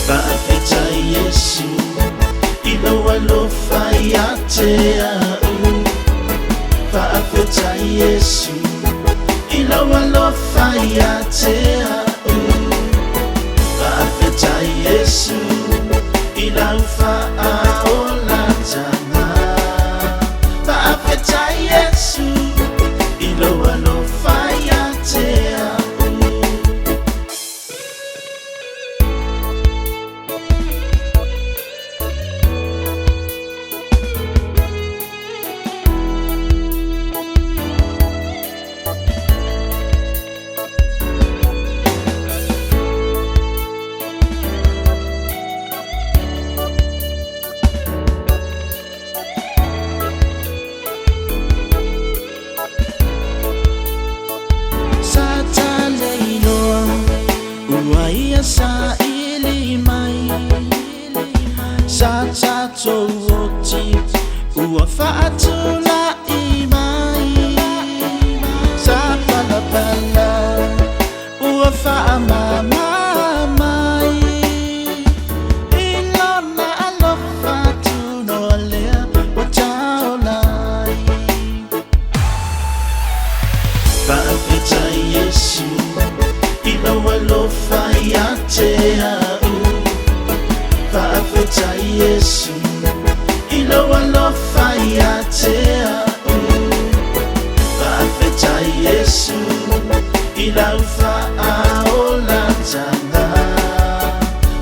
Faafeta Yesu, ilawa lo fire tea. Faafeta Yesu, ilawa aola jana. Faafeta Yesu, ilawa lo fire tea. Sa ilimay sa tatoti ua faatula imai sa palapala ua faamamamai ilona alofa tunolea wataolai faafeta Yesu ilawa lo fire tea. Faafeta Yesu, ilawa lo fire tea. Faafeta Yesu, ilawa aola jana.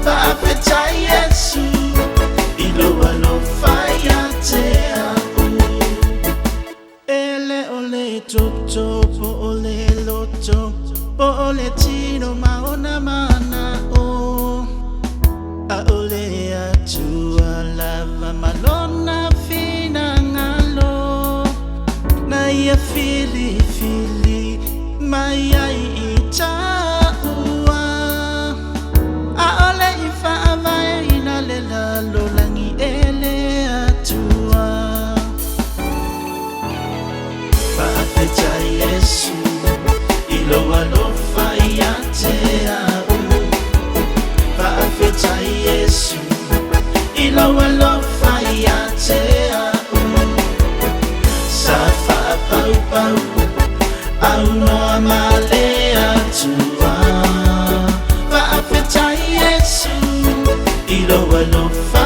Faafeta Yesu, ilawa lo fire tea. Ele ole toto po ole loto. Ole tino maona mana o aole atua lava malona fina ngalo na ia fili fili mai ai ita ua aole ifa avai ina lela lolangi ele atua. Faafeta Yesu, ilawa lo fire tea. Faafeta Yesu, ilawa lo fire tea. Safa pau pau au no amale atua. Faafeta Yesu, ilawa lo fire